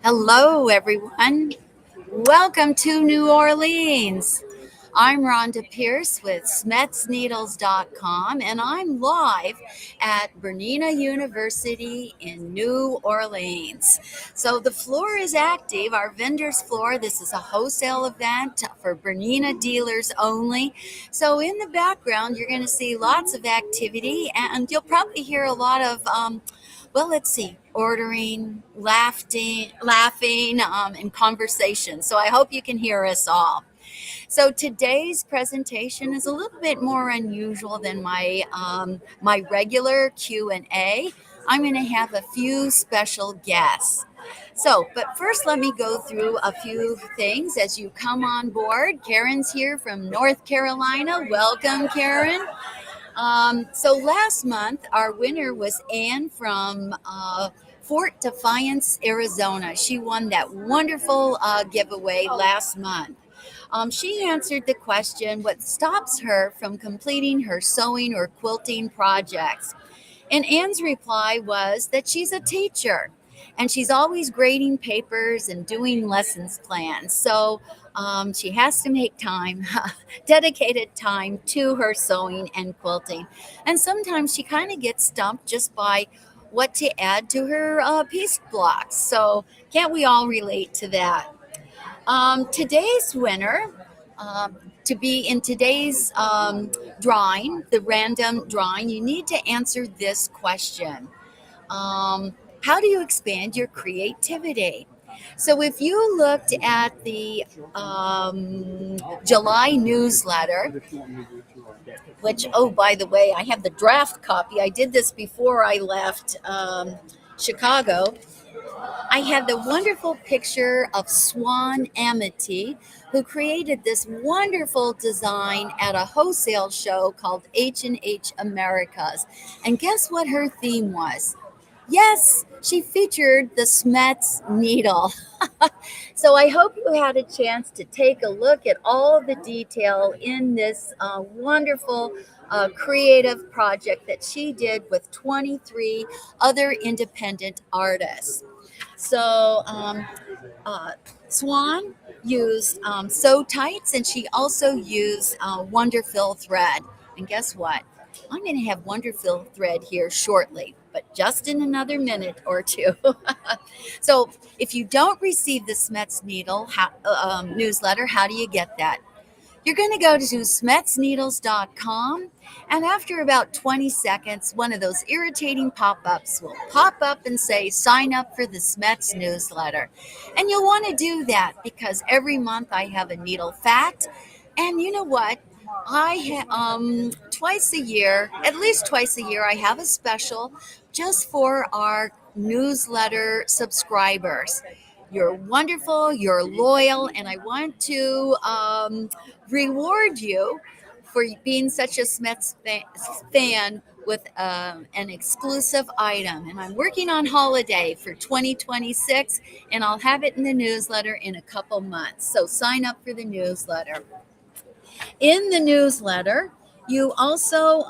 Hello, everyone. Welcome to New Orleans. I'm Rhonda Pierce with SCHMETZ and I'm live at Bernina University in New Orleans. So the floor is active, our vendors floor. This is a wholesale event for Bernina dealers only. So in the background, you're going to see lots of activity and you'll probably hear a lot of let's see, ordering, laughing, and conversation. So I hope you can hear us all. So today's presentation is a little bit more unusual than my regular Q&A. I'm going to have a few special guests. But first, let me go through a few things as you come on board. Karen's here from North Carolina. Welcome, Karen. So last month, our winner was Anne from Fort Defiance, Arizona. She won that wonderful giveaway last month. She answered the question, what stops her from completing her sewing or quilting projects? And Anne's reply was that she's a teacher and she's always grading papers and doing lessons plans. So she has to make time, dedicated time to her sewing and quilting. And sometimes she kind of gets stumped just by what to add to her piece blocks. So can't we all relate to that? Today's winner, to be in today's drawing, the random drawing, you need to answer this question. How do you expand your creativity? So if you looked at the July newsletter, which, oh, by the way, I have the draft copy. I did this before I left Chicago. I had the wonderful picture of Swan Amity, who created this wonderful design at a wholesale show called H&H Americas. And guess what her theme was? Yes, she featured the SCHMETZ needle. So I hope you had a chance to take a look at all of the detail in this wonderful creative project that she did with 23 other independent artists. So Swan used sew tights, and she also used Wonderfill thread. And guess what? I'm going to have Wonderfill thread here shortly, but just in another minute or two. So if you don't receive the SCHMETZ needle newsletter, how do you get that? You're going to go to smetszneedles.com, and after about 20 seconds, one of those irritating pop-ups will pop up and say, sign up for the SCHMETZ newsletter. And you'll want to do that because every month I have a needle fact. And you know what? Twice a year, at least twice a year, I have a special just for our newsletter subscribers. You're wonderful, you're loyal, and I want to reward you for being such a SCHMETZ fan with an exclusive item. And I'm working on holiday for 2026, and I'll have it in the newsletter in a couple months. So sign up for the newsletter. In the newsletter, you also,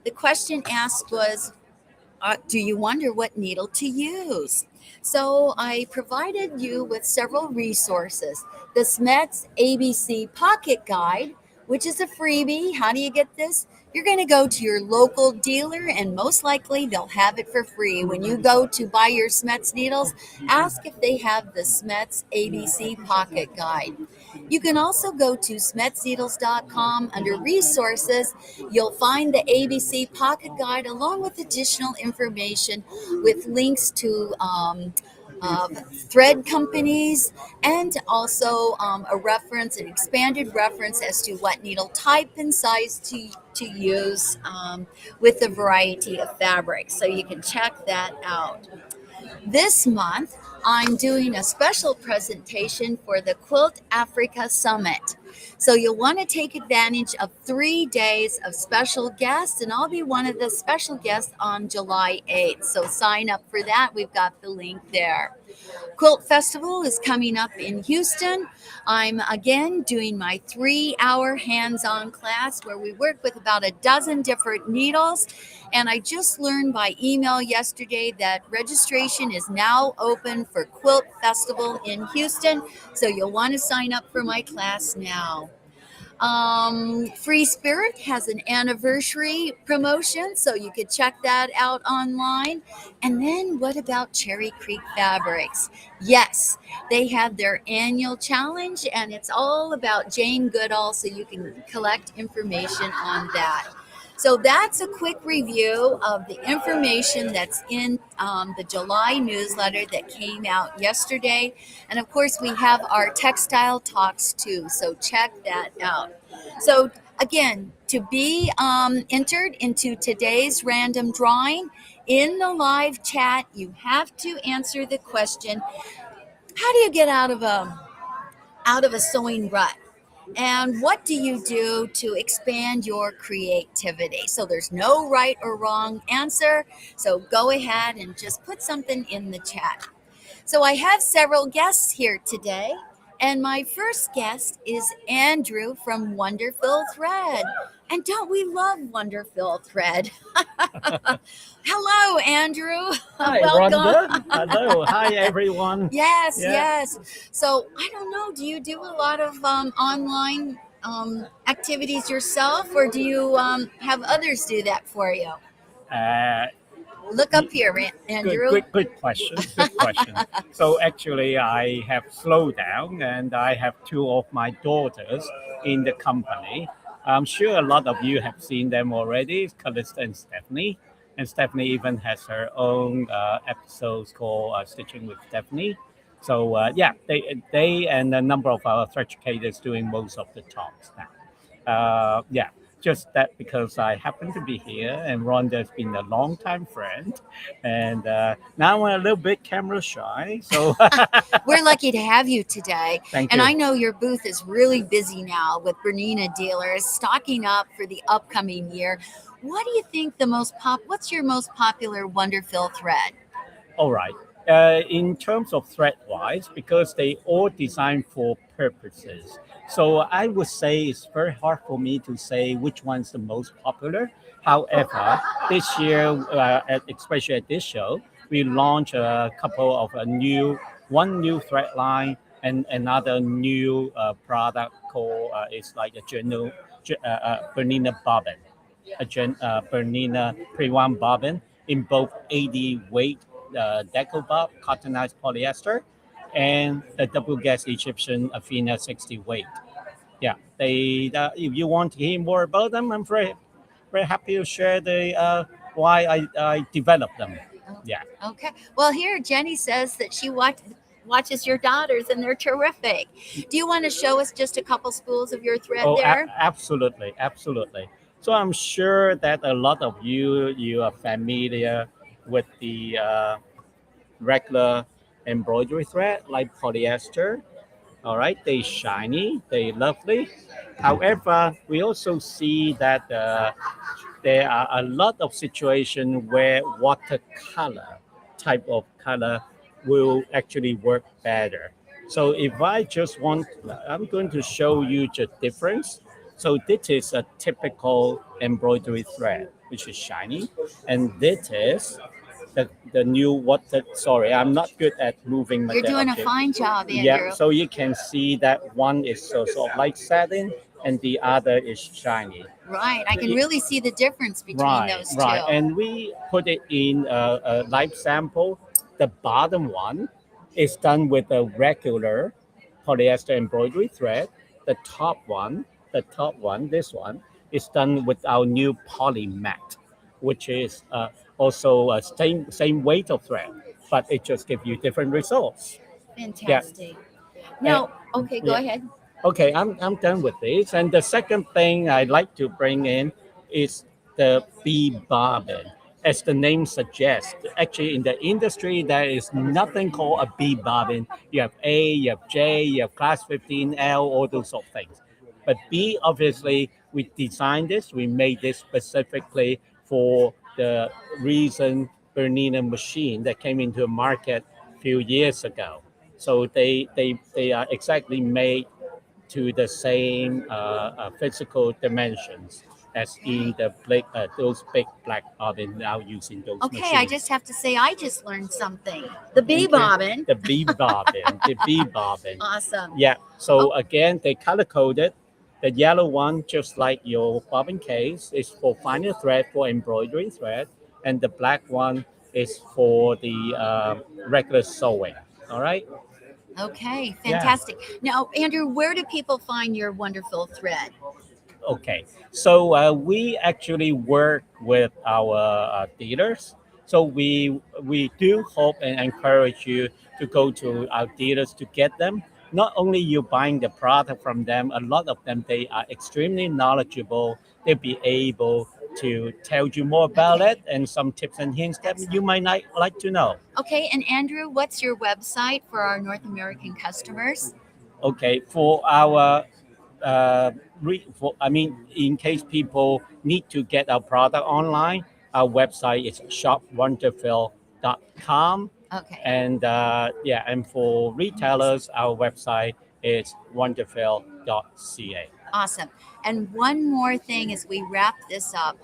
the question asked was, do you wonder what needle to use? So I provided you with several resources. The SCHMETZ ABC Pocket Guide, which is a freebie. How do you get this? You're going to go to your local dealer, and most likely they'll have it for free. When you go to buy your SCHMETZ needles, ask if they have the SCHMETZ ABC Pocket Guide. You can also go to smetszneedles.com. Under resources, you'll find the ABC Pocket Guide along with additional information with links to thread companies and also a reference, an expanded reference as to what needle type and size to use with a variety of fabrics. So you can check that out. This month, I'm doing a special presentation for the Quilt Africa Summit. So you'll want to take advantage of 3 days of special guests, and I'll be one of the special guests on July 8th. So sign up for that. We've got the link there. Quilt Festival is coming up in Houston. I'm again doing my 3-hour hands-on class where we work with about a dozen different needles. And I just learned by email yesterday that registration is now open for Quilt Festival in Houston. So you'll want to sign up for my class now. Free Spirit has an anniversary promotion, so you could check that out online. And then what about Cherry Creek Fabrics? Yes, they have their annual challenge, and it's all about Jane Goodall, so you can collect information on that. So that's a quick review of the information that's in the July newsletter that came out yesterday. And of course, we have our textile talks too. So check that out. So again, to be entered into today's random drawing in the live chat, you have to answer the question, how do you get out of a sewing rut? And what do you do to expand your creativity? So there's no right or wrong answer. So go ahead and just put something in the chat. So I have several guests here today. And my first guest is Andrew from Wonderful Thread. And don't we love Wonderful Thread? Hello, Andrew. Hi, Welcome. Rhonda. Hello. Hi, everyone. Yes, Yeah. yes. So I don't know. Do you do a lot of online activities yourself, or do you have others do that for you? Uh, Look up here, Andrew. good question. Good question. So actually, I have slowed down, and I have two of my daughters in the company. I'm sure a lot of you have seen them already, Calista and Stephanie. And Stephanie even has her own episodes called Stitching with Stephanie. So yeah, they and a number of our thread educators doing most of the talks now. Yeah, just that because I happen to be here and Rhonda's been a long time friend, and now I'm a little bit camera shy. So We're lucky to have you today. thank And you. I know your booth is really busy now with Bernina dealers stocking up for the upcoming year. What do you think what's your most popular Wonderful thread? All right. In terms of thread wise, because they all designed for purposes. So I would say it's very hard for me to say which one's the most popular. However, this year, especially at this show, we launched a couple of one new thread line and another new product called it's like a Bernina bobbin, Bernina pre-wound bobbin in both 80 weight deco bob, cottonized polyester, and the double gas Egyptian Athena 60 weight. Yeah, if you want to hear more about them, I'm very happy to share the why I developed them. Yeah. Okay. Well, here Jenny says that she watches your daughters and they're terrific. Do you want to show us just a couple spools of your thread Oh, there? absolutely, absolutely. So I'm sure that a lot of you are familiar with the regular embroidery thread like polyester. All right, they shiny, they lovely. However, we also see that there are a lot of situations where watercolor type of color will actually work better. So if I just want, I'm going to show you the difference. So this is a typical embroidery thread, which is shiny, and this is the new water. Sorry, I'm not good at moving. You're doing a fine job, Andrew. Yeah, so you can see that one is sort of like satin, and the other is shiny. Right. I can really see the difference between those two. Right. And we put it in a live sample. The bottom one is done with a regular polyester embroidery thread. The top one, this one, is done with our new polymat, which is also a same weight of thread, but it just gives you different results. Fantastic. Now, okay, go ahead. Okay, I'm done with this. And the second thing I'd like to bring in is the bee bobbin. As the name suggests, actually in the industry, there is nothing called a bee bobbin. You have A, you have J, you have class 15L, all those sort of things. But B, obviously, we designed this, we made this specifically for the recent Bernina machine that came into the market few years ago. So they are exactly made to the same physical dimensions as in the those big black bobbin now using those Okay, I machines. just have to say, I just learned something. The bee Okay. bobbin. The bee bobbin, the bee bobbin. Awesome. Yeah. So Oh, again, they color coded. The yellow one, just like your bobbin case, is for finer thread for embroidery thread, and the black one is for the regular sewing. All right. okay, Yeah. fantastic. Now, Andrew, where do people find your wonderful thread? Okay, so we actually work with our dealers. So we do hope and encourage you to go to our dealers to get them. Not only you buying the product from them, a lot of them they are extremely knowledgeable. They'll be able to tell you more about Okay, it and some tips and hints that you excellent. might not like to know. Okay, and Andrew, what's your website for our North American customers? Okay, for our I mean, in case people need to get our product online, our website is shopwonderful.com. Okay, And yeah, and for retailers, our website is wonderful.ca. awesome. And one more thing as we wrap this up,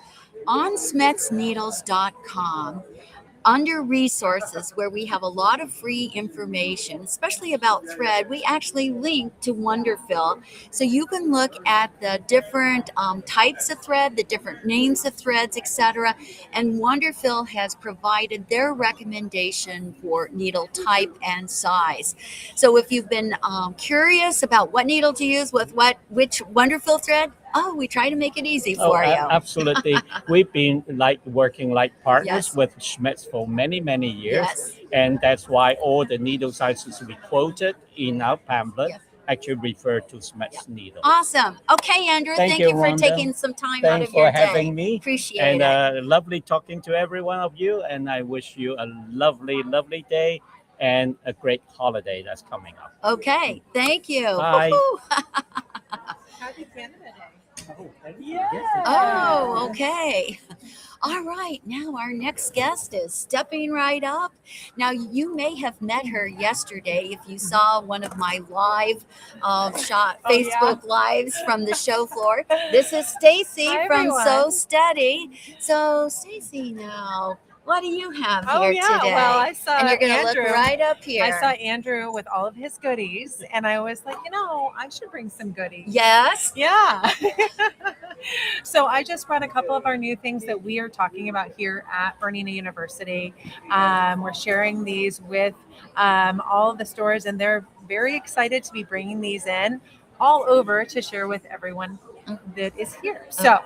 on SCHMETZneedles.com, under resources where we have a lot of free information, especially about thread, we actually link to Wonderful. So you can look at the different types of thread, the different names of threads, etc. And Wonderful has provided their recommendation for needle type and size. So if you've been curious about what needle to use with which Wonderful thread, oh, we try to make it easy Oh, for you. absolutely. We've been like working like partners Yes. with SCHMETZ for many years, Yes. and that's why all the needle sizes we quoted in our pamphlet Yes. actually refer to SCHMETZ needle. Awesome. Okay, Andrew, Thank thank you, you for Rhonda. taking some time out Thanks of for your having day. me. Appreciate And it. lovely talking to every one of you. And I wish you a lovely day and a great holiday that's coming up. Okay, thank you. Bye. Woo-hoo. Happy Canada Day. Oh, thank you. Yeah. Yes, it Oh, okay. All right, now our next guest is stepping right up. Now, you may have met her yesterday if you saw one of my live shot Oh, yeah. Facebook lives from the show floor. This is Stacy Hi, from everyone. So Steady. So, Stacy, now, what do you have Oh, here yeah. today? Well, I saw and you're going to look Andrew. right up here. I saw Andrew with all of his goodies, and I was like, I should bring some goodies. Yes. Yeah. So I just brought a couple of our new things that we are talking about here at Bernina University. We're sharing these with all of the stores, and they're very excited to be bringing these in all over to share with everyone that is here. So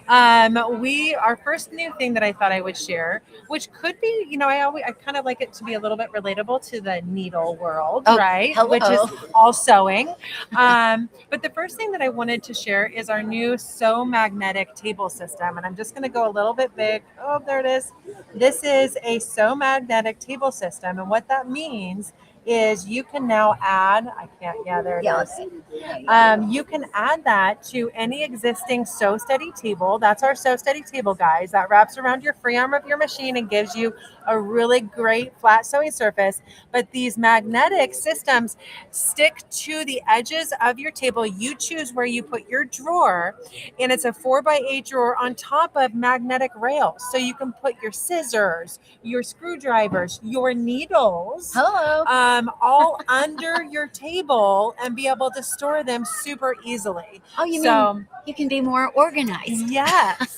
our first new thing that I thought I would share, which could be, I kind of like it to be a little bit relatable to the needle world, Oh, right? hello. Which is all sewing. But the first thing that I wanted to share is our new Sew Magnetic table system. And I'm just going to go a little bit big. Oh, there it is. This is a Sew Magnetic table system. And what that means is you can now add, there it is. You can add that to any existing Sew Steady table. That's our Sew Steady table, guys. That wraps around your free arm of your machine and gives you a really great flat sewing surface. But these magnetic systems stick to the edges of your table. You choose where you put your drawer, and it's a 4x8 drawer on top of magnetic rails. So you can put your scissors, your screwdrivers, your needles, Hello. all under your table and be able to store them super easily. Oh, you mean you can be more organized? Yes.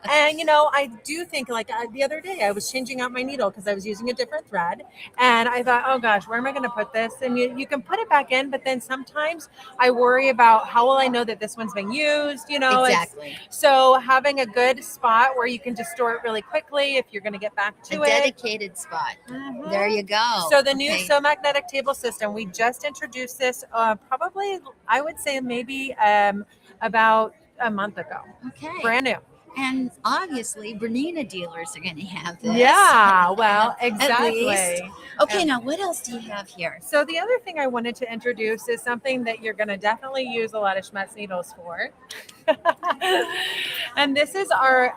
And I do think the other day I was changing out my needle because I was using a different thread, and I thought, oh gosh, where am I going to put this? And you can put it back in, but then sometimes I worry about how will I know that this one's been used? Exactly. So having a good spot where you can just store it really quickly if you're going to get back to A it. dedicated spot. Mhm. There you go. So the new Sew Magnetic table system, we just introduced this probably, I would say maybe about a month ago. Okay. Brand new. And obviously, Bernina dealers are going to have this. Yeah, well, At exactly. least. Okay, now what else do you have here? So the other thing I wanted to introduce is something that you're going to definitely use a lot of SCHMETZ needles for. And this is our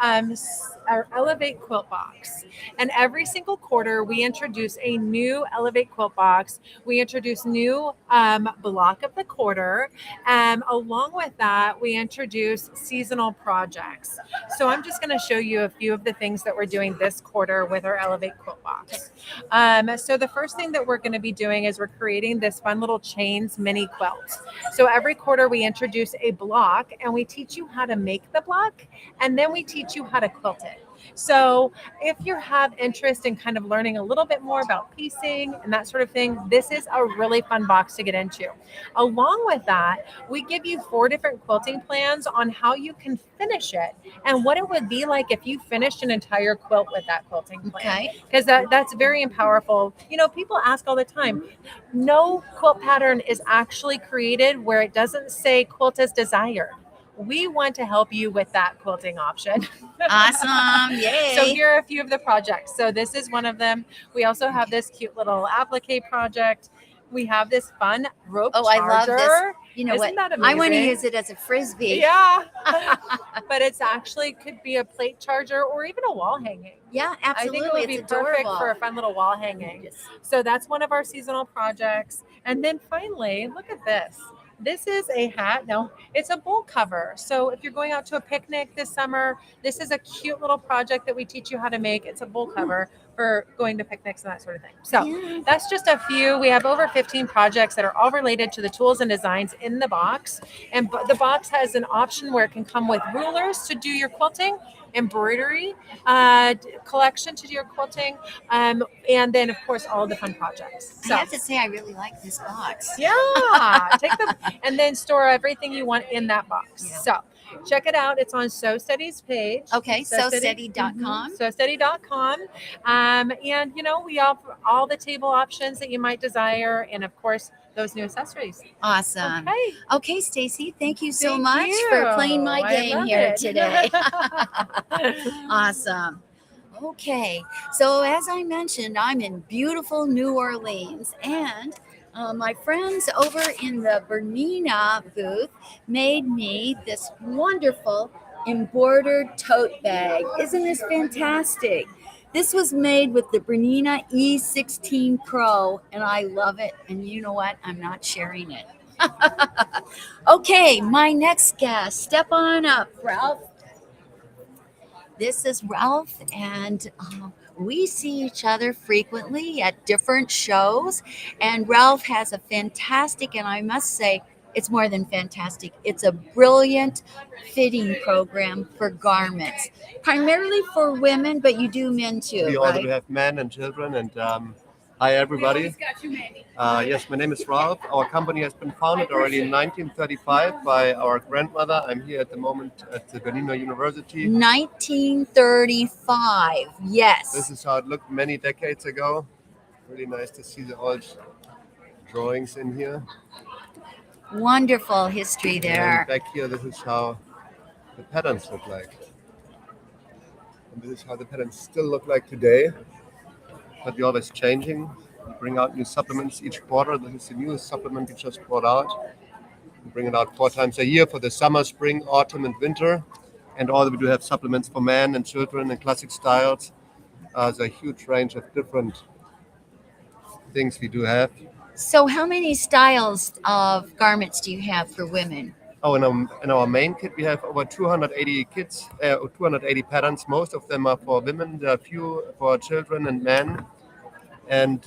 our Elevate Quilt Box. And every single quarter, we introduce a new Elevate Quilt Box. We introduce new block of the quarter. Along with that, we introduce seasonal projects. So I'm just going to show you a few of the things that we're doing this quarter with our Elevate Quilt Box. So the first thing that we're going to be doing is we're creating this fun little chains mini quilt. So every quarter we introduce a block and we teach you how to make the block, and then we teach you how to quilt it. So if you have interest in kind of learning a little bit more about piecing and that sort of thing, this is a really fun box to get into. Along with that, we give you 4 different quilting plans on how you can finish it and what it would be like if you finished an entire quilt with that quilting plan. Because that's very powerful. You know, people ask all the time, no quilt pattern is actually created where it doesn't say quilt as desired. We want to help you with that quilting option. Awesome. Yay. So here are a few of the projects. So this is one of them. We also have this cute little applique project. We have this fun rope charger. I love this. You know Isn't what? that I want to amazing? use it as a frisbee. Yeah. But it's actually could be a plate charger or even a wall hanging. Yeah, absolutely. I think it would be it's perfect adorable. for a fun little wall hanging. Yes. So that's one of our seasonal projects. And then finally, look at this. This is a hat. No, it's a bowl cover. So if you're going out to a picnic this summer, this is a cute little project that we teach you how to make. It's a bowl cover for going to picnics and that sort of thing. So that's just a few. We have over 15 projects that are all related to the tools and designs in the box. And the box has an option where it can come with rulers to do your quilting, embroidery collection to do your quilting, and then of course all the fun projects. I have to say I really like this box. Yeah, take them and then store everything you want in that box. Yeah. So check it out. It's on Sew Steady's page. Okay, SewSteady. sewsteady.com. SewSteady.com. And you know, we offer all the table options that you might desire, and of course those new accessories. Awesome. Okay. Okay, Stacy, thank you so Thank much you. for playing my I game love here it. today. Awesome. Okay, so as I mentioned, I'm in beautiful New Orleans, and my friends over in the Bernina booth made me this wonderful embroidered tote bag. Isn't this fantastic? This was made with the Bernina E16 Pro, and I love it. And you know what? I'm not sharing it. Okay, my next guest. Step on up, Ralph. This is Ralph, and we see each other frequently at different shows. And Ralph has a fantastic, and I must say, it's more than fantastic. It's a brilliant fitting program for garments, primarily for women, but you do men too, We also right? have men and children. And hi, everybody. Yes, my name is Ralph. Our company has been founded already in 1935 by our grandmother. I'm here at the moment at the Bernina University. 1935, yes. This is how it looked many decades ago. Really nice to see the old drawings in here. Wonderful history there. And back here, this is how the patterns look like. And this is how the patterns still look like today. But we're always changing. We bring out new supplements each quarter. This is the newest supplement we just brought out. We bring it out 4 times a year for the summer, spring, autumn, and winter. And also we do have supplements for men and children and classic styles. There's a huge range of different things we do have. So how many styles of garments do you have for women? Oh, in our main kit, we have over 280 kits, 280 patterns. Most of them are for women, there are a few for children and men. And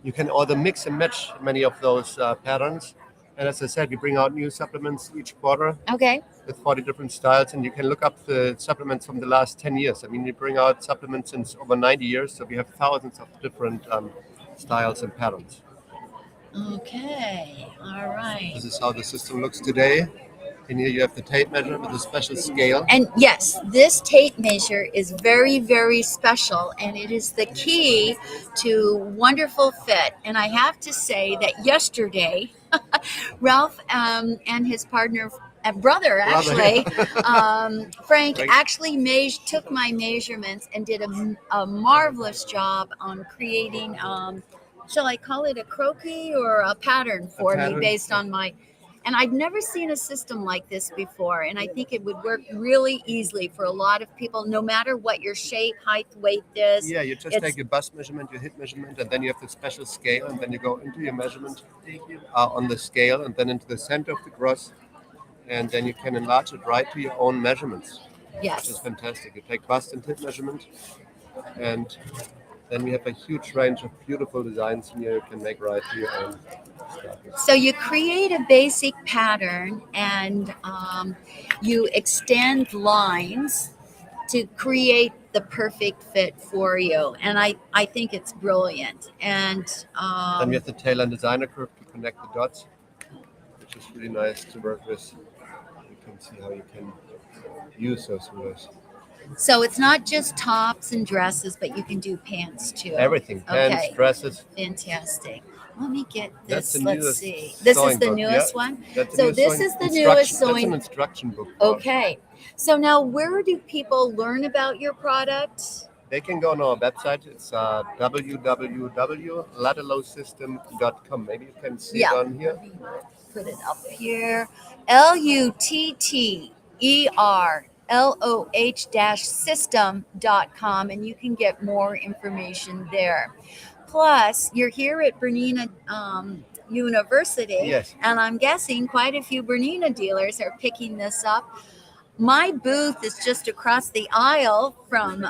you can order mix and match many of those patterns. And as I said, we bring out new supplements each quarter Okay. with 40 different styles. And you can look up the supplements from the last 10 years. I mean, we bring out supplements since over 90 years. So we have thousands of different styles and patterns. Okay. All right. This is how the system looks today. And here you have the tape measure with a special scale. And yes, this tape measure is very, very special, and it is the key to wonderful fit. And I have to say that yesterday, Ralph and his partner, brother actually, Frank, actually took my measurements and did a marvelous job on creating, shall I call it a croquis or a pattern for me based on my And I'd never seen a system like this before. And I think it would work really easily for a lot of people, no matter what your shape, height, weight is. Yeah, you just take your bust measurement, your hip measurement, and then you have the special scale, and then you go into your measurement on the scale, and then into the center of the cross, and then you can enlarge it right to your own measurements. Yes. Which is fantastic. You take bust and hip measurement, and then we have a huge range of beautiful designs here you can make right to your own stuff. So you create a basic pattern and you extend lines to create the perfect fit for you. And I think it's brilliant. And then we have the tail and designer curve to connect the dots, which is really nice to work with. You can see how you can use those rulers. So it's not just tops and dresses, but you can do pants too. Everything, pants, Okay. dresses. Fantastic. Let me get That's this. the Let's newest see. This is sewing the book, newest yeah. one. That's the So newest this sewing is the newest That's an sewing. instruction book. Okay. So now where do people learn about your product? They can go on our website. It's www.lattelowsystem.com. Maybe you can see Yeah. it on here. Put it up here. LUTTERLOH-system.com, and you can get more information there. Plus, you're here at Bernina University, Yes. and I'm guessing quite a few Bernina dealers are picking this up. My booth is just across the aisle from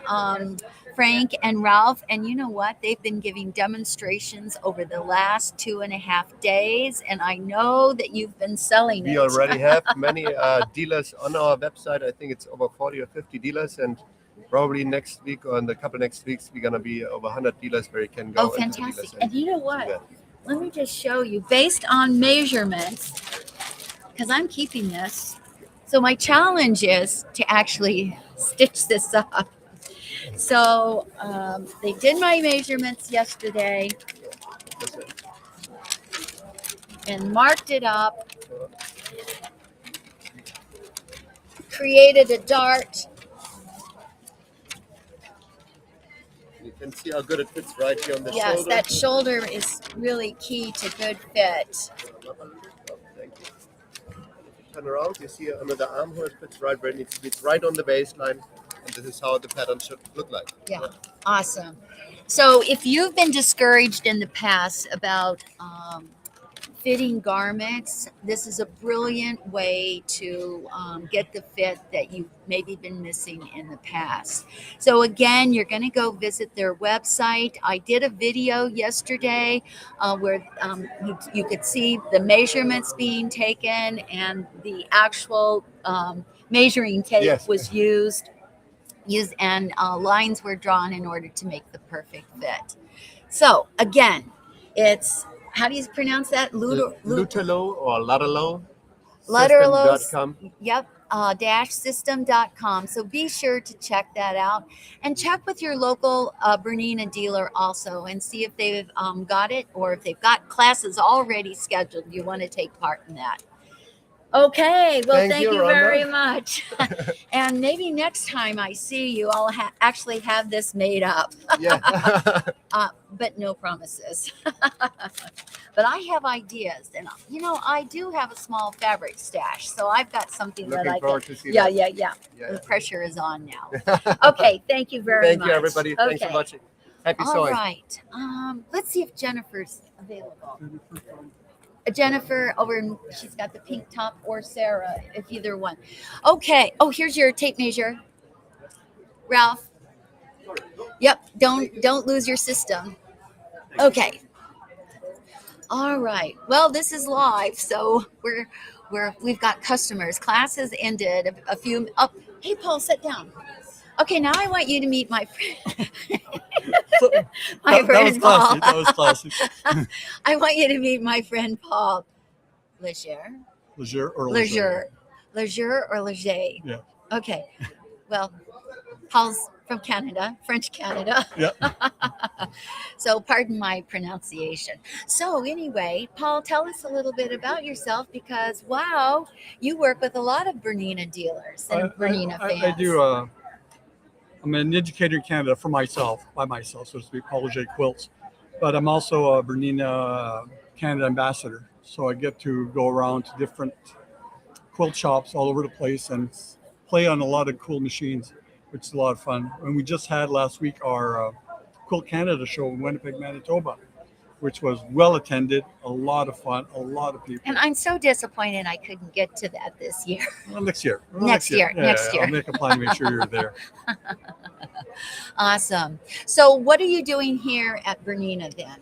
Frank and Ralph, and you know what? They've been giving demonstrations over the last 2.5 days, and I know that you've been selling We it. already have many dealers on our website. I think it's over 40 or 50 dealers, and probably next week or in the couple next weeks, we're going to be over 100 dealers where you can go. Oh, into the fantastic. dealers And you know do what? that. Let me just show you based on measurements, because I'm keeping this. So my challenge is to actually stitch this up. So they did my measurements yesterday That's it. and marked it up, created a dart. You can see how good it fits right here on the Yes, shoulder. that shoulder is really key to good fit. Thank you. Turn around, you see under the armhole it fits right where it needs to be. It's right on the baseline, and this is how the pattern should look like. Yeah, awesome. So if you've been discouraged in the past about fitting garments, this is a brilliant way to get the fit that you've maybe been missing in the past. So again, you're going to go visit their website. I did a video yesterday where you could see the measurements being taken and the actual measuring tape Yes. was used and lines were drawn in order to make the perfect fit. So again, it's, how do you pronounce that? Lutterlow or Latterlow. System.com. Yep. -system.com. So be sure to check that out and check with your local Bernina dealer also and see if they've got it, or if they've got classes already scheduled. You want to take part in that. Okay, well, thank you Rhonda. very much. And maybe next time I see you, I'll actually have this made up. Yeah. But no promises. But I have ideas, and I do have a small fabric stash, so I've got something that I forward can. to see Yeah. that. The pressure is on now. Okay, thank you very much. Thank you, everybody. Okay. Thanks for watching. Happy All sewing. right. Let's see if Jennifer's available. Jennifer she's got the pink top, or Sarah, if either one. Okay. Oh, here's your tape measure. Ralph. Yep. Don't lose your system. Okay. All right. Well, this is live, so we've got customers. Class has ended. A few. Oh, hey, Paul, sit down. Okay, now I want you to meet my friend. That was classic. I want you to meet my friend Paul Leger. Leger or Leger. Leger or Leger? Yeah. Okay. Well, Paul's from Canada, French Canada. Yeah. So pardon my pronunciation. So anyway, Paul, tell us a little bit about yourself, because wow, you work with a lot of Bernina dealers and Bernina fans. I do. I'm an educator in Canada by myself, so to speak, Paul Leger Quilts. But I'm also a Bernina Canada ambassador. So I get to go around to different quilt shops all over the place and play on a lot of cool machines, which is a lot of fun. And we just had last week our Quilt Canada show in Winnipeg, Manitoba, which was well attended, a lot of fun, a lot of people. And I'm so disappointed I couldn't get to that this year. Well, next year. Next year. I'll make a plan to make sure you're there. Awesome. So what are you doing here at Bernina then?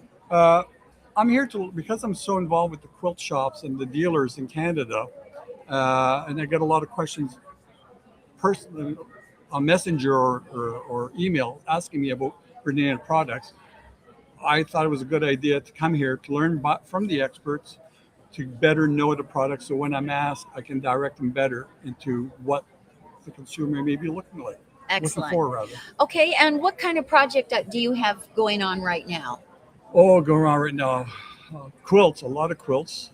I'm here because I'm so involved with the quilt shops and the dealers in Canada, and I get a lot of questions personally on Messenger or email asking me about Bernina products. I thought it was a good idea to come here to learn from the experts to better know the product. So when I'm asked, I can direct them better into what the consumer may be looking like. Excellent. Looking for, rather. Okay, and what kind of project do you have going on right now? Oh, going on right now. Quilts, a lot of quilts.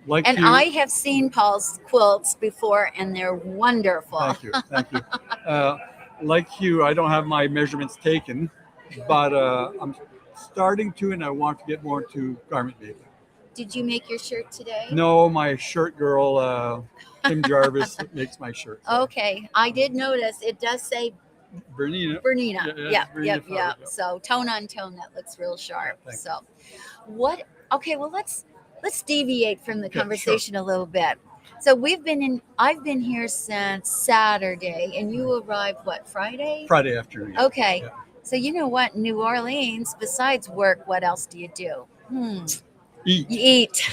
Like And you. I have seen Paul's quilts before, and they're wonderful. Thank you. Thank you. Like you, I don't have my measurements taken, but I'm starting to, and I want to get more into garment making. Did you make your shirt today? No, my shirt girl, Kim Jarvis, makes my shirts. Okay, I did notice it does say Bernina. Bernina. Yeah, Yep. Bernina fabric, yeah. So tone on tone, that looks real sharp. Thank So, what? Okay, well let's deviate from the Yeah, conversation a little bit. So I've been here since Saturday, and you arrived what, Friday? Friday afternoon. Okay. Yeah. So you know what, New Orleans, besides work, what else do you do? Eat. You eat.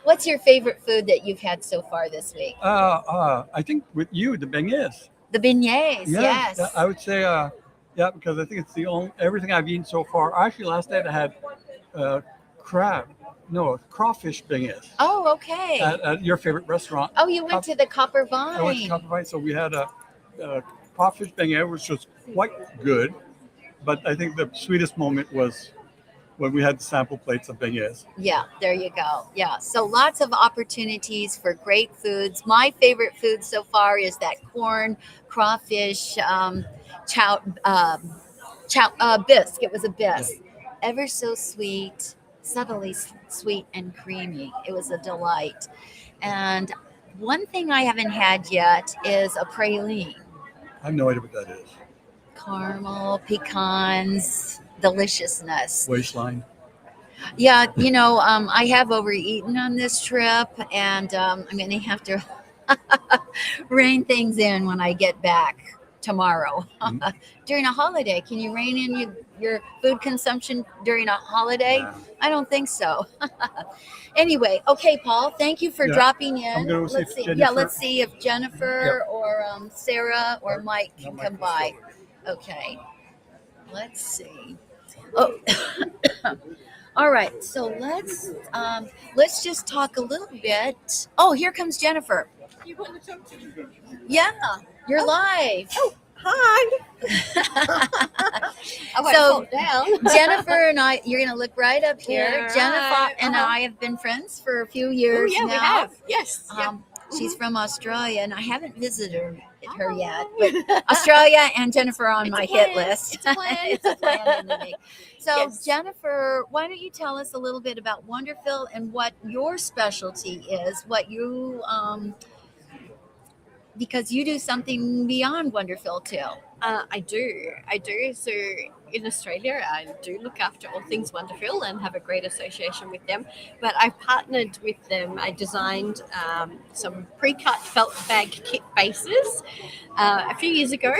What's your favorite food that you've had so far this week? I think with you, the beignets. The beignets, yes. Yeah, I would say, yeah, because I think it's the only everything I've eaten so far. Actually, last night I had crawfish beignets Oh, okay. at your favorite restaurant. Oh, you went to the Copper I went to Vine. Copper Vine, so we had a crawfish beignet, which was quite good. But I think the sweetest moment was when we had sample plates of beignets. Yeah, there you go. Yeah, so lots of opportunities for great foods. My favorite food so far is that corn crawfish bisque. It was a bisque, ever so sweet, subtly sweet and creamy. It was a delight. And one thing I haven't had yet is a praline. I have no idea what that is. Caramel, pecans, deliciousness. Waistline. Yeah, I have overeaten on this trip, and I'm going to have to rein things in when I get back tomorrow. During a holiday, can you rein in your food consumption during a holiday? Yeah. I don't think so. Anyway, okay, Paul, thank you for Yeah. dropping in. I'm gonna see Let's if see. Jennifer- Let's see if Jennifer or Sarah or Mike can Mike come is by. over. Okay. Let's see. Oh, all right. So let's just talk a little bit. Oh, here comes Jennifer. You want to talk to me? Yeah, you're live. Hi. I won't So- fall down. Jennifer and I, you're going to look right up here. Yeah, Jennifer right. and Uh-huh. I have been friends for a few Oh, years yeah, now. we have. Yes. She's from Australia, and I haven't visited her yet. But But Australia and Jennifer are on It's my a hit plan. list. It's a plan. It's a plan in the making. So, Yes. Jennifer, why don't you tell us a little bit about Wonderful and what your specialty is? What you, because you do something beyond Wonderful too. I do. So in Australia, I do look after all things Wonderful and have a great association with them. But I've partnered with them. I designed some pre-cut felt bag kit bases a few years ago,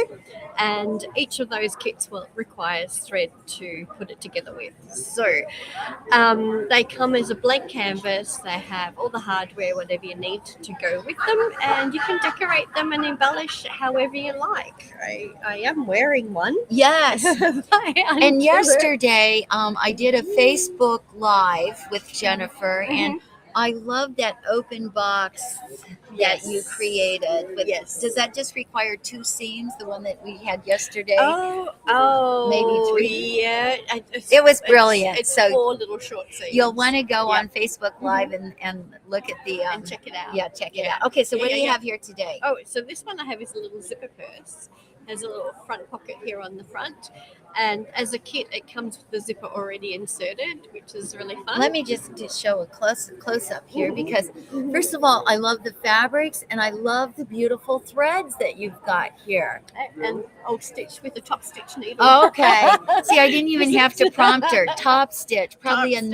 and each of those kits requires thread to put it together with. So they come as a blank canvas. They have all the hardware, whatever you need to go with them, and you can decorate them and embellish however you like. I am wearing one. Yes. And And yesterday, I did a Facebook Live with Jennifer, and I love that open box that you created. But Yes. does that just require 2 seams, the one that we had yesterday? Oh, Maybe 3? Yeah, It was brilliant. It's So 4 little short seams. you'll want to go Yeah. on Facebook Live and look at the and check it out. yeah, check it Yeah. out. Okay, so Yeah, what do yeah, you yeah. have here today? Oh, so this one I have is a little zipper purse. Has a little front pocket here on the front, and as a kit, it comes with the zipper already inserted, which is really fun. Let me just show a close up here, because first of all, I love the fabrics and I love the beautiful threads that you've got here. And I'll stitch with a top stitch needle. Okay. See, I didn't even have to prompt her. Top stitch, probably Top a stitch.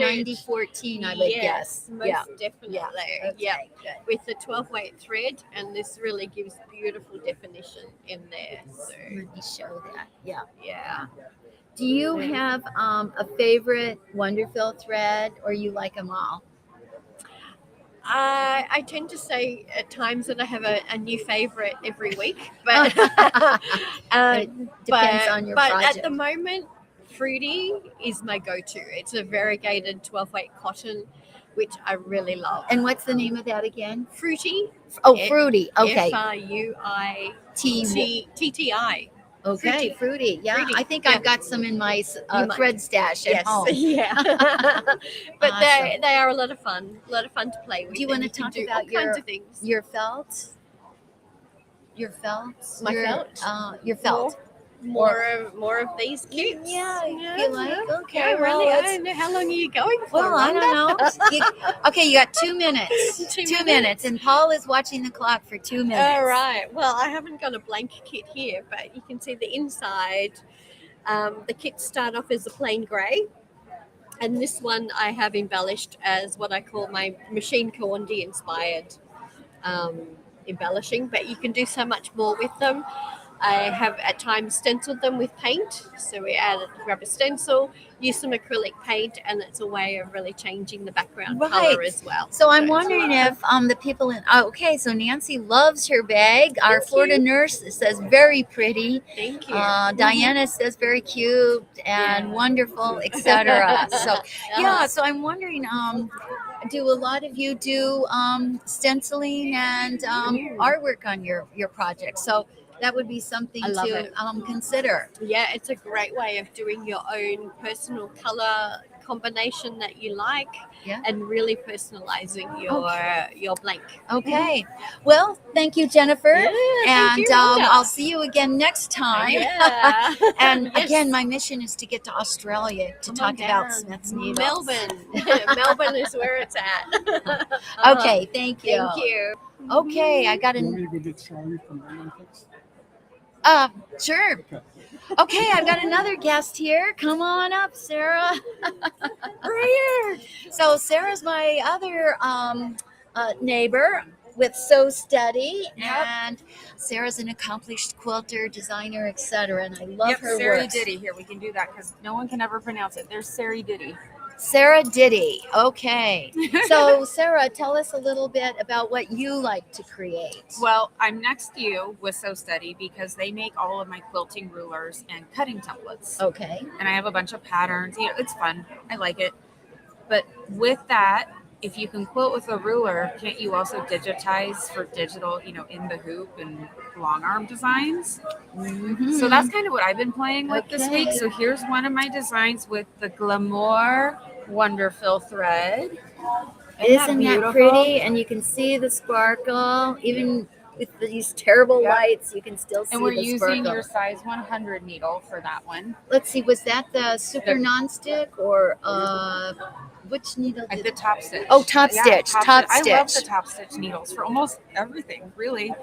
9014, I would guess. Most Yeah. definitely. Okay, Yeah. good. With the 12 weight thread, and this really gives beautiful definition in there. So Let me show that. Yeah. yeah. Do you have a favorite Wonderfill thread, or you like them all? I tend to say at times that I have a new favorite every week, but Depends on your but project. at the moment, Fruity is my go-to. It's a variegated 12 weight cotton, which I really love. And what's the name of that again? Fruity. Oh, Fruity. Okay. Fruitti. Okay, Fruity. Yeah, Fruity, I think yeah. I've got some in my might. thread stash at Yes. home. Yeah. But Awesome. they are a lot of fun. A lot of fun to play with. Do you and want to can talk do about all kinds of things? your felt? Your felt? My your, felt? Your felt. More of these kits. Yeah, you like? Okay, Yeah, well, really. I let's- don't know how long are you going for. Well, I don't Rhonda? know. Okay, you got 2 minutes. 2 minutes, and Paul is watching the clock for 2 minutes. All right. Well, I haven't got a blank kit here, but you can see the inside. The kits start off as a plain grey, and this one I have embellished as what I call my machine Condi inspired embellishing. But you can do so much more with them. I have at times stenciled them with paint. So we add a rubber stencil, use some acrylic paint, and it's a way of really changing the background Right. color as well. So I'm wondering if the people in okay, so Nancy loves her bag. Our Thank Florida you. nurse says very pretty. Thank you. Diana says very cute and Yeah. wonderful, etc. So yeah, so I'm wondering, do a lot of you do stenciling and artwork on your project? So that would be something I love to it. consider. Yeah, it's a great way of doing your own personal color combination that you like, Yeah. and really personalizing your blank. Okay. Well, thank you, Jennifer. Yeah, thank And you, Rhonda. I'll see you again next time. Yeah. And Yes. again, my mission is to get to Australia to Come on talk about down. SCHMETZ needles. Melbourne. Melbourne is where it's at. Okay, thank you. Thank you. Okay, I got You want an me to go get Sally from Olympics? sure. Okay, I've got another guest here. Come on up, Sarah. Right here. So Sarah's my other neighbor with Sew Steady, and Sarah's an accomplished quilter, designer, etc. And I love her work. Diddy. Here, we can do that because no one can ever pronounce it. There's Sari Diddy. Sarah Diddy. Okay. So Sarah, tell us a little bit about what you like to create. Well, I'm next to you with Sew Steady because they make all of my quilting rulers and cutting templates. Okay. And I have a bunch of patterns. You know, it's fun. I like it. But with that, if you can quilt with a ruler, can't you also digitize for digital, in the hoop and long arm designs? Mhm. So that's kind of what I've been playing with this week. Okay. So here's one of my designs with the Glamour Wonderfill thread. Isn't that beautiful? pretty? And you can see the sparkle, even with these terrible Yep. lights, you can still see And we're the using sparkle. your size 100 needle for that one. Let's see, was that the super The- nonstick or which needle Like did the top stitch. Oh, top Yeah, stitch, top I love the stitch. top stitch needles for almost everything, really.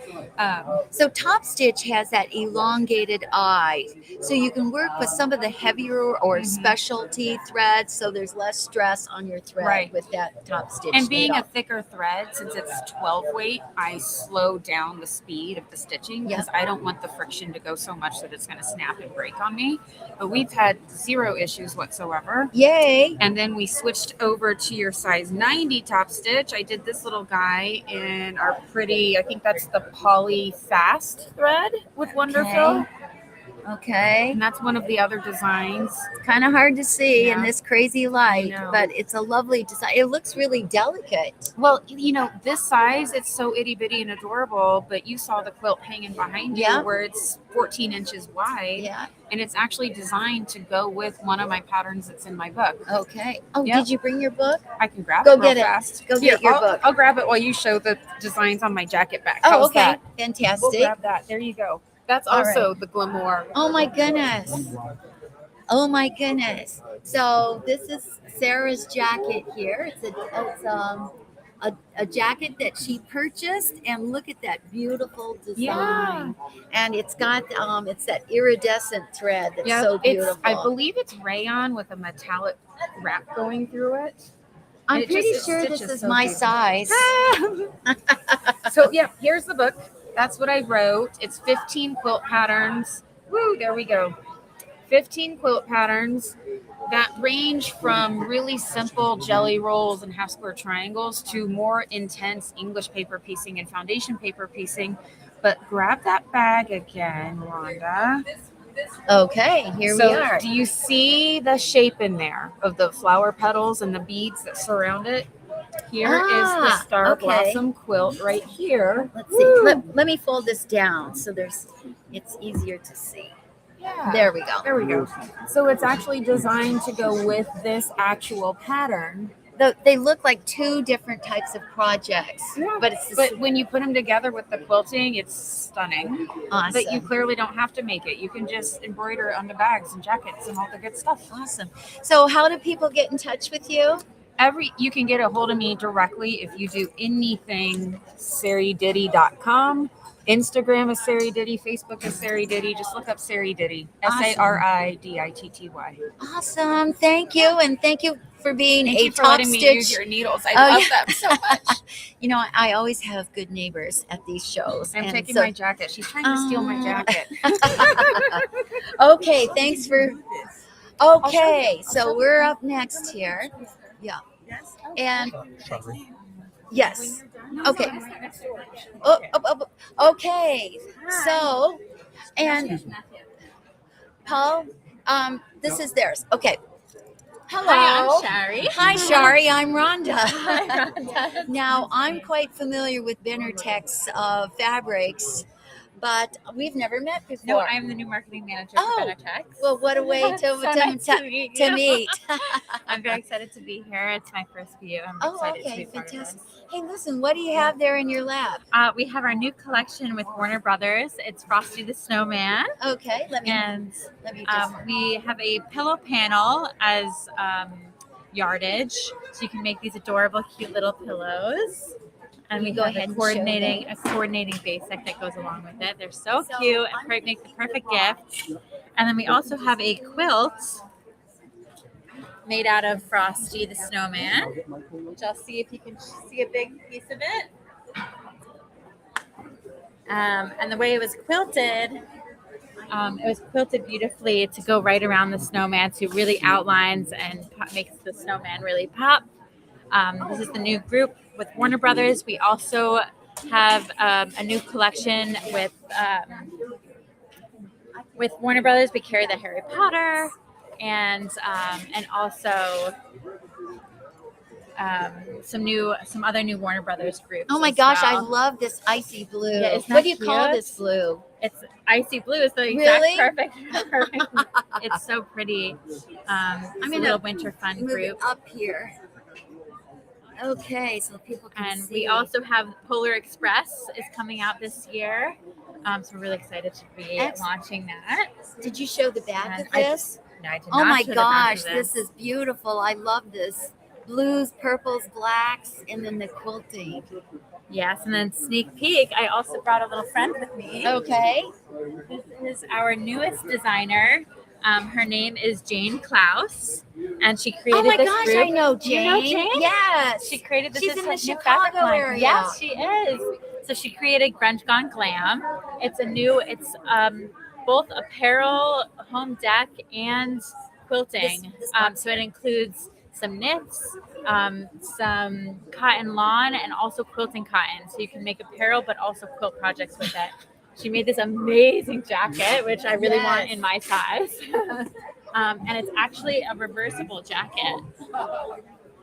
So top stitch has that elongated eye, so you can work with some of the heavier or Mhm. specialty threads, so there's less stress on your thread Right. with that top stitch. And being needle. a thicker thread, since it's 12 weight, I slow down the speed of the stitching because I don't want the friction to go so much that it's going to snap and break on me. But we've had 0 issues whatsoever. Yay! And then we switched over to your size 90 top stitch. I did this little guy in our pretty, I think that's the Poly Fast thread with Wonderfill. Okay. And that's one of the other designs. It's kind of hard to see in Yeah. this crazy light, know. but it's a lovely design. It looks really delicate. Well, this size, it's so itty bitty and adorable, but you saw the quilt hanging behind you Yeah. where it's 14 inches wide. Yeah. And it's actually designed to go with one of my patterns that's in my book. Okay. Oh, Yep. did you bring your book? I can grab Go it real get it. fast. Go get your book. I'll grab it while you show the designs on my jacket back. Oh, How's okay. that? Fantastic. We'll grab that. There you go. That's All also the glamour. Oh my goodness. Oh my goodness. So this is Sarah's jacket here. It's a jacket that she purchased, and look at that beautiful design. And it's got it's that iridescent thread that's so beautiful. I believe it's rayon with a metallic wrap going through it. I'm it pretty just- it sure this stitches is so my beautiful. size. So yeah, here's the book. That's what I wrote. It's 15 quilt patterns. Woo, there we go. 15 quilt patterns that range from really simple jelly rolls and half square triangles to more intense English paper piecing and foundation paper piecing. But grab that bag again, Rhonda. Okay, here So we are. do you see the shape in there of the flower petals and the beads that surround it? Here is the Ah, Star okay. Blossom quilt right here. Let's see. Let me fold this down so it's easier to see. Yeah. There we go. There we go. So it's actually designed to go with this actual pattern. They look like two different types of projects, Yeah. but it's the But when you put them together with the quilting, it's stunning. awesome. But you clearly don't have to make it. You can just embroider it onto bags and jackets and all the good stuff. Awesome. So how do people get in touch with you? You can get a hold of me directly if you do anything sarididdy.com. Instagram is Sari Diddy, Facebook is Sari Diddy. Just look up Sari Diddy. Awesome. SARIDITTY. Awesome. Thank you. And thank you for being Thank a you for top letting me use stitch. your needles. Oh, I love yeah. them so much. I always have good neighbors at these shows. I'm and taking so- my jacket. She's trying to steal my jacket. Okay, thanks for. Okay, so we're up next here. Yeah. And yes. Okay. Okay. So, and Paul, this is theirs. Okay. Hello. Hi, I'm Shari. Hi, Shari. I'm Rhonda. Hi, Rhonda. Now, I'm quite familiar with Benertech's fabrics, but we've never met before. No, I'm the new marketing manager Oh, for Benertech. Well, what a way to, So nice to meet you. meet. I'm very excited to be here. It's my first view. I'm Oh, excited to okay, be part fantastic. of this. Hey, listen, what do you have there in your lab? We have our new collection with Warner Brothers. It's Frosty the Snowman. Okay, let me just. We have a pillow panel as yardage, so you can make these adorable, cute little pillows. And Will we you go have ahead a and show coordinating basic that goes along with it. They're so So, cute and make the perfect gift. And then we also have a quilt made out of Frosty the Snowman, which I'll see if you can see a big piece of it. And the way it was quilted beautifully to go right around the snowman, so it really outlines and makes the snowman really pop. This is the new group with Warner Brothers. We also have a new collection with Warner Brothers. We carry the Harry Potter and also some other new Warner Brothers groups. Oh my as gosh, I well. love this icy blue. Yeah, isn't What that do you call cute? this blue? It's icy blue. Is the exact Really? perfect. It's so pretty. It's I'm a gonna little winter fun Move group. it up here. Okay, so people can And see. we also have Polar Express is coming out this year. So we're really excited to be Excellent. launching that. Did you show the back And of this? No, I did Oh not my show the back of gosh, this is beautiful. I love this. Blues, purples, blacks, and then the quilting. Yes, and then sneak peek. I also brought a little friend with me. Okay. This is our newest designer. Her name is Jane Klaus, and she created Oh my this gosh, group. I know Jane. You know Jane? Yes. She created this She's as in her the new fabric Chicago line. area. Yes, she is. So she created Grunge Gone Glam. It's both apparel, home deck, and quilting. So it includes some knits, some cotton lawn, and also quilting cotton. So you can make apparel, but also quilt projects with it. She made this amazing jacket, which I really want Yes. in my size. And it's actually a reversible jacket.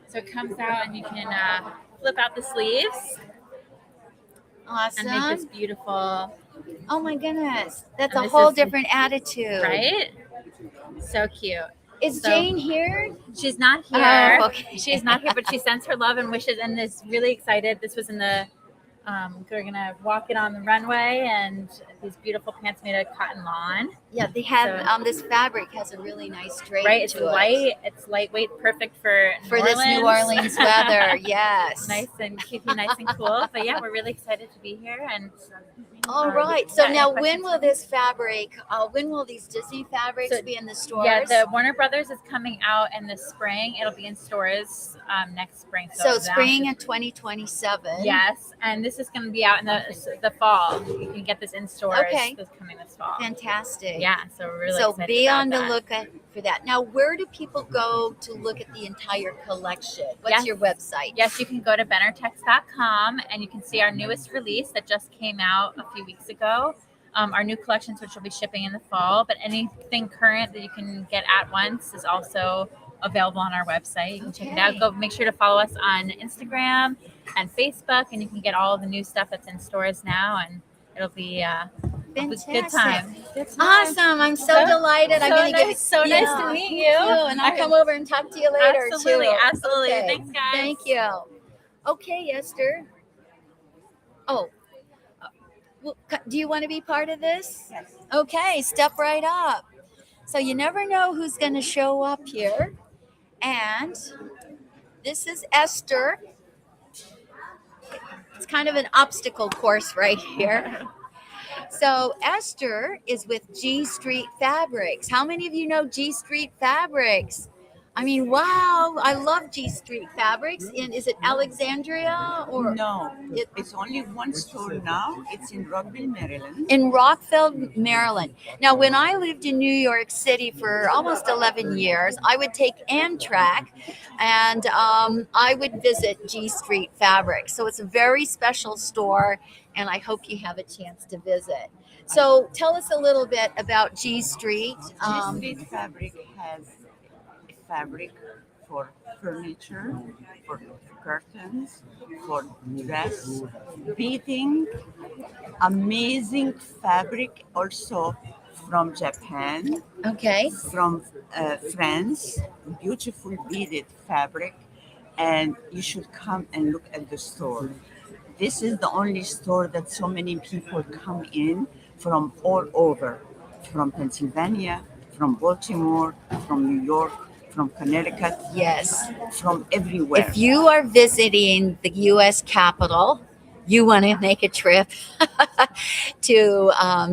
So it comes out and you can flip out the sleeves and make this Awesome. beautiful, Oh my goodness. That's And a this whole is- different attitude. right? So cute. Is So- Jane here? She's not here. Oh, okay. She's not here, but she sends her love and wishes and is really excited. This was in the, we're going to walk it on the runway, and these beautiful pants made of cotton lawn. Yeah, they have So- this fabric has a really nice drape Right? It's to light. It's lightweight, perfect for this New Orleans weather. Yes. Nice and keep you nice and cool. But yeah, we're really excited to be here. And All right. So yeah, now, any when questions will for me? this fabric? When will these Disney fabrics So- be in the stores? Yeah, the Warner Brothers is coming out in the spring. It'll be in stores next spring. so that- spring of 2027. Yes, and this is going to be out in the fall. You can get this in stores. Okay. This coming this fall. Fantastic. Yeah, so we're really So excited be about on the that. lookout for that. Now, where do people go to look at the entire collection? What's Yes. your website? Yes, you can go to bennertex.com and you can see our newest release that just came out a few weeks ago. Our new collections, which will be shipping in the fall, but anything current that you can get at once is also available on our website. You can check it out. Okay. Go make sure to follow us on Instagram and Facebook, and you can get all the new stuff that's in stores now, and it'll be a good time. Good time. Awesome. I'm so delighted. I'm So going to nice, get so nice to meet you. And I'll come over and talk to you later Absolutely, too. absolutely. Okay. Thanks, guys. Thank you. Okay, Esther. Oh, well, do you want to be part of this? Yes. Okay, step right up. So you never know who's going to show up here. And this is Esther. It's kind of an obstacle course right here. So Esther is with G Street Fabrics. How many of you know G Street Fabrics? I mean, wow, I love G Street Fabrics. And is it Alexandria or No, It- it's only one store now. It's in Rockville, Maryland. in Rockville, Maryland? Now, when I lived in New York City for almost 11 years, I would take Amtrak and I would visit G Street Fabrics. So it's a very special store, and I hope you have a chance to visit. So tell us a little bit about G Street. G Street Fabric has fabric for furniture, for curtains, for dress, beading, amazing fabric also from Japan, Okay. from France, beautiful beaded fabric, and you should come and look at the store. This is the only store that so many people come in from all over, from Pennsylvania, from Baltimore, from New York, from Connecticut, Yes. from everywhere. If you are visiting the U.S. Capitol, you want to make a trip to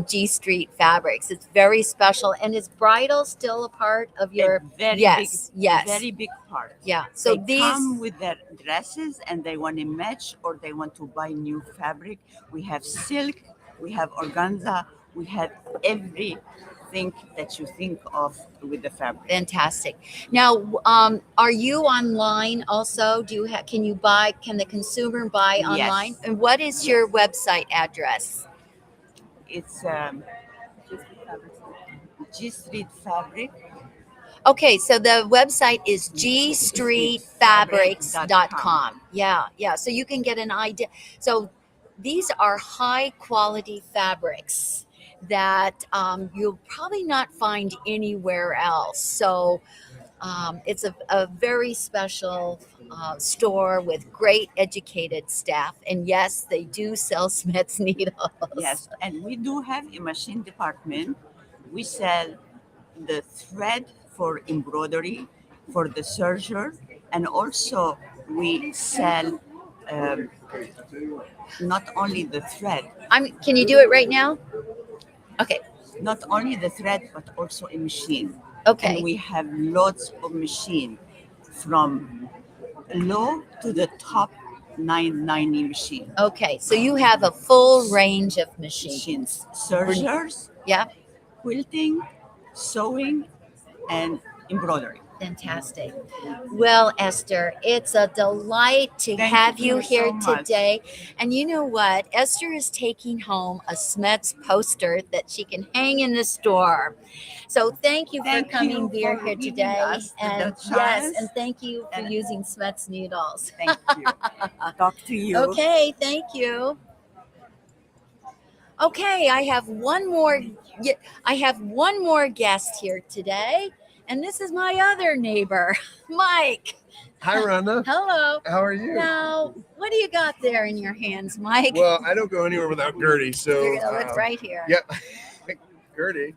G Street Fabrics. It's very special. And is bridal still a part of your? very Yes, big, yes. very big part. Yeah. So they these. come with their dresses and they want to match or they want to buy new fabric. We have silk, we have organza, we have everything that you think of with the fabric. Fantastic. Now, are you online also? Do you have? Can you buy? Can the consumer buy Yes. online? And what is your website address? It's G Street Fabric. Okay, so the website is gstreetfabrics.com. Yeah, yeah. So you can get an idea. So these are high quality fabrics that you'll probably not find anywhere else. So it's a very special store with great educated staff. And yes, they do sell SCHMETZ needles. Yes, and we do have a machine department. We sell the thread for embroidery, for the serger, and also we sell not only the thread, Can you do it right now? Okay. not only the thread, but also a machine. Okay. And we have lots of machine from low to the top 990 machine. Okay. So you have a full range of machines. Sergers, Yeah. quilting, sewing, and embroidery. Fantastic. Well, Esther, it's a delight to Thank have you you here so much. today. And you know what? Esther is taking home a SCHMETZ poster that she can hang in the store. So thank you for Thank coming you here for here giving today. us the And yes, chance. and thank you for And- using SCHMETZ needles. Thank you. Talk to you. Okay, thank you. Okay, I have one more. I have one more guest here today, and this is my other neighbor, Mike. Hi, Rhonda. Hello. How are you? Now, what do you got there in your hands, Mike? Well, I don't go anywhere without Gertie, so You're gonna look right here. Yep. Gertie,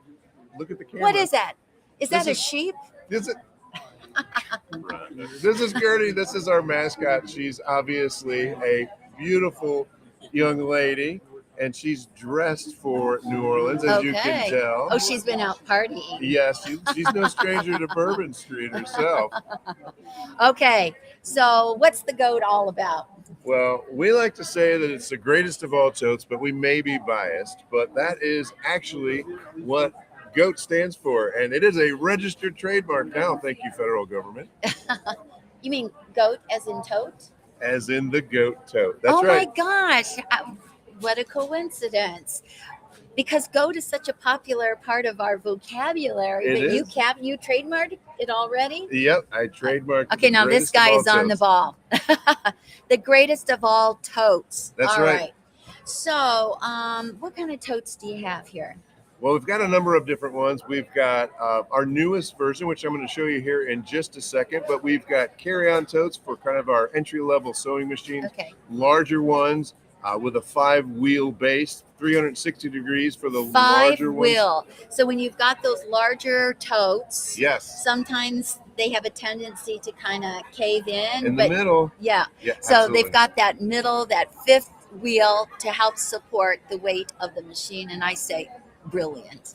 look at the camera. What is that? Is This that a is- sheep? This is this is Gertie. This is our mascot. She's obviously a beautiful young lady, and she's dressed for New Orleans, as you can Okay. tell. Oh, she's been out partying. Yes, she's no stranger to Bourbon Street herself. Okay, so what's the goat all about? Well, we like to say that it's the greatest of all totes, but we may be biased. But that is actually what GOAT stands for, and it is a registered trademark now. Thank you, federal government. You mean goat as in tote? As in the GOAT tote. That's Oh right. my gosh, what a coincidence. Because goat is such a popular part of our vocabulary, It but is. you trademarked it already? Yep, I trademarked. Okay, the now this greatest of guy all is on the totes. ball. The greatest of all totes. That's All right. So, what kind of totes do you have here? Well, we've got a number of different ones. We've got our newest version, which I'm going to show you here in just a second. But we've got carry-on totes for kind of our entry-level sewing machines. Okay. Larger ones with a 5-wheel base, 360 degrees for the Five larger ones. wheel. So when you've got those larger totes, Yes. sometimes they have a tendency to kind of cave in. In the middle. Yeah. Yeah. So absolutely. they've got that middle, that fifth wheel to help support the weight of the machine. And I say, brilliant.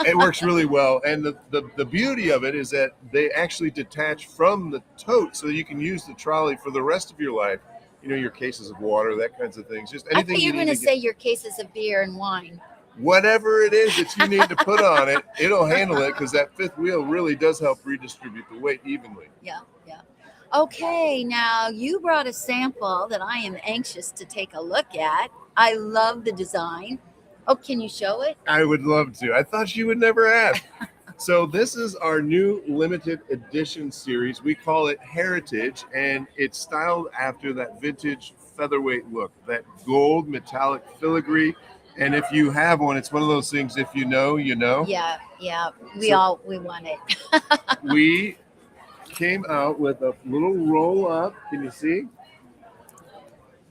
It works really well. And the beauty of it is that they actually detach from the tote so that you can use the trolley for the rest of your life. You know, your cases of water, that kinds of things. Just I anything thought you were need going to to say your cases of beer and wine. whatever it is that you need to put on it, it'll handle it because that fifth wheel really does help redistribute the weight evenly. Yeah, yeah. Okay, now you brought a sample that I am anxious to take a look at. I love the design. Oh, can you show it? I would love to. I thought you would never ask. So this is our new limited edition series. We call it Heritage, and it's styled after that vintage featherweight look, that gold metallic filigree. And if you have one, it's one of those things, if you know, you know. Yeah, yeah. We want it. We came out with a little roll up. Can you see?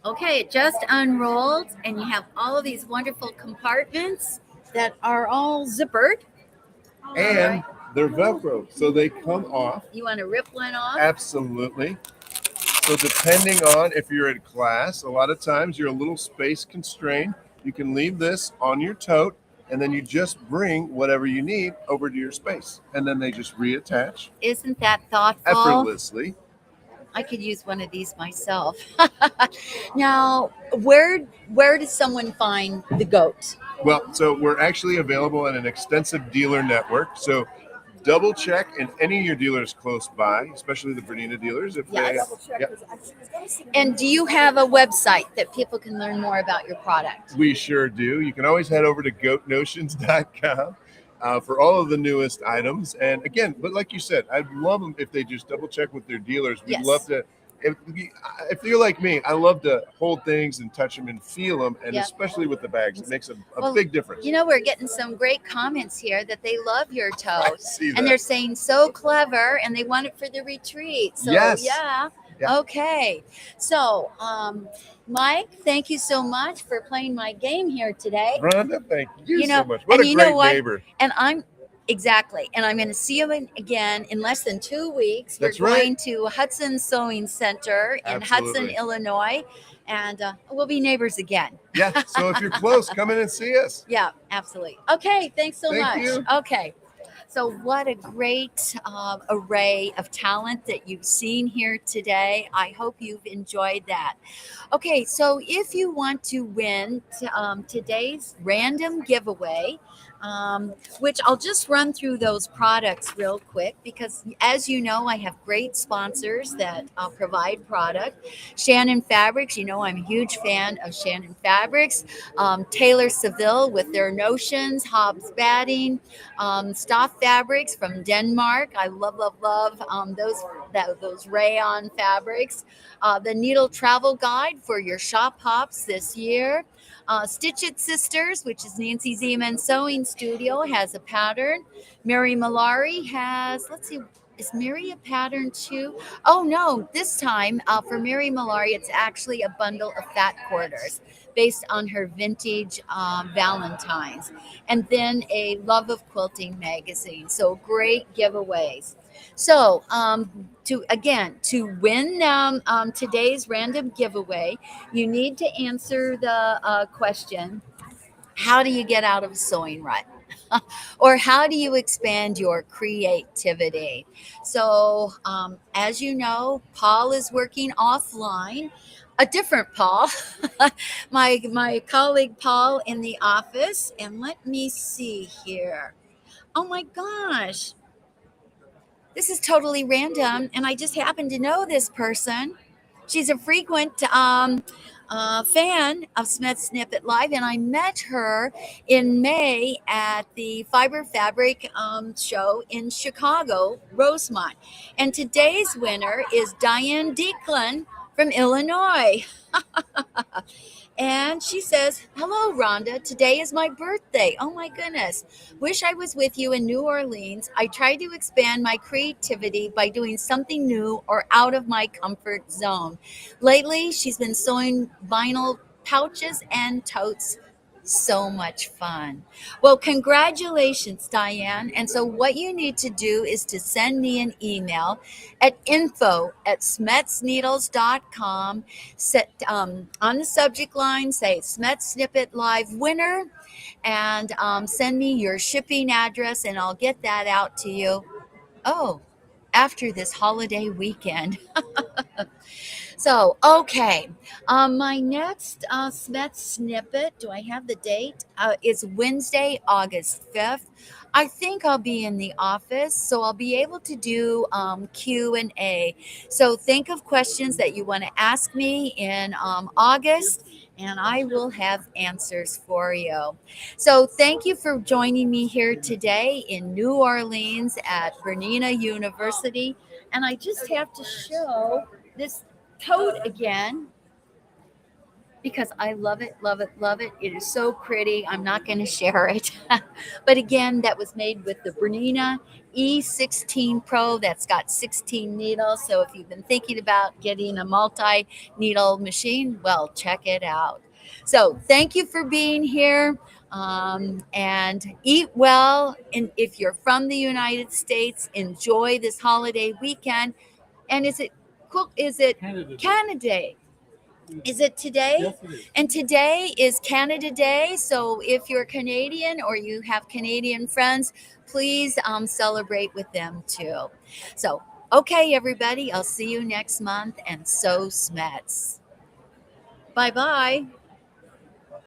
Okay, it just unrolled, and you have all of these wonderful compartments that are all zippered. And they're Velcro, so they come off. You want to rip one off? Absolutely. So depending on if you're in class, a lot of times you're a little space constrained. You can leave this on your tote, and then you just bring whatever you need over to your space, and then they just reattach Isn't that thoughtful? effortlessly. I could use one of these myself. Now, where does someone find the goat? Well, so we're actually available in an extensive dealer network. So double check in any of your dealers close by, especially the Bernina dealers. If Yes. they, yep, And do you have a website that people can learn more about your product? we sure do. You can always head over to goatnotions.com for all of the newest items. And again, but like you said, I'd love them if they just double check with their dealers. We'd Yes. love to. If you're like me, I love to hold things and touch them and feel them, and Yep. especially with the bags, it makes a Well, big difference. You know, we're getting some great comments here that they love your I tote. see that. And they're saying so clever and they want it for the retreat. So Yes. yeah. Yeah. Okay. So Mike, thank you so much for playing my game here today. Rhonda, thank you, You know, so much. What and a you know great what? neighbor. And I'm going to see you again in less than 2 weeks. That's We're right. going to Hudson Sewing Center in Hudson, Absolutely. Illinois, and we'll be neighbors again. Yeah. So if you're close, come in and see us. Yeah, absolutely. Okay, thanks so Thank much. you. Okay. So what a great array of talent that you've seen here today. I hope you've enjoyed that. Okay, so if you want to win today's random giveaway, which I'll just run through those products real quick because, as you know, I have great sponsors that provide product. Shannon Fabrics, you know, I'm a huge fan of Shannon Fabrics. Taylor Seville with their Notions, Hobbs Batting, Stoff Fabrics from Denmark. I love those rayon fabrics. The Needle Travel Guide for your shop hops this year. Stitch It Sisters, which is Nancy Zeman Sewing Studio, has a pattern. Mary Malari has, let's see, is Mary a pattern too? Oh no, this time for Mary Malari, it's actually a bundle of fat quarters based on her vintage Valentines. And then a Love of Quilting magazine. So great giveaways. So to win today's random giveaway, you need to answer the question, how do you get out of a sewing rut? Or how do you expand your creativity? So as you know, Paul is working offline. A different Paul, my colleague Paul in the office. And let me see here. Oh my gosh. This is totally random, and I just happen to know this person. She's a frequent fan of SCHMETZ Snippet Live, and I met her in May at the Fiber Fabric show in Chicago, Rosemont. And today's winner is Diane Declan from Illinois. And she says, "Hello, Rhonda. Today is my birthday. Oh my goodness. Wish I was with you in New Orleans. I try to expand my creativity by doing something new or out of my comfort zone. Lately, she's been sewing vinyl pouches and totes. So much fun." Well, congratulations, Diane. And so what you need to do is to send me an email at info@smetsneedles.com. Set, on the subject line, say SCHMETZ Snippet Live winner, and send me your shipping address, and I'll get that out to you. Oh, after this holiday weekend. So, okay. My next SCHMETZ snippet, do I have the date? Is Wednesday, August 5th. I think I'll be in the office, so I'll be able to do Q&A. So think of questions that you want to ask me in August, and I will have answers for you. So thank you for joining me here today in New Orleans at Bernina University. And I just have to show this tote again because I love it, love it, love it. It is so pretty. I'm not going to share it. But again, that was made with the Bernina E16 Pro. That's got 16 needles. So if you've been thinking about getting a multi-needle machine, well, check it out. So thank you for being here. And eat well. And if you're from the United States, enjoy this holiday weekend. And is it cool? Is it Canada Day? Is it today? Yes, it is. And today is Canada Day. So if you're Canadian or you have Canadian friends, please celebrate with them too. So, okay, everybody, I'll see you next month, and so SCHMETZ. Bye-bye.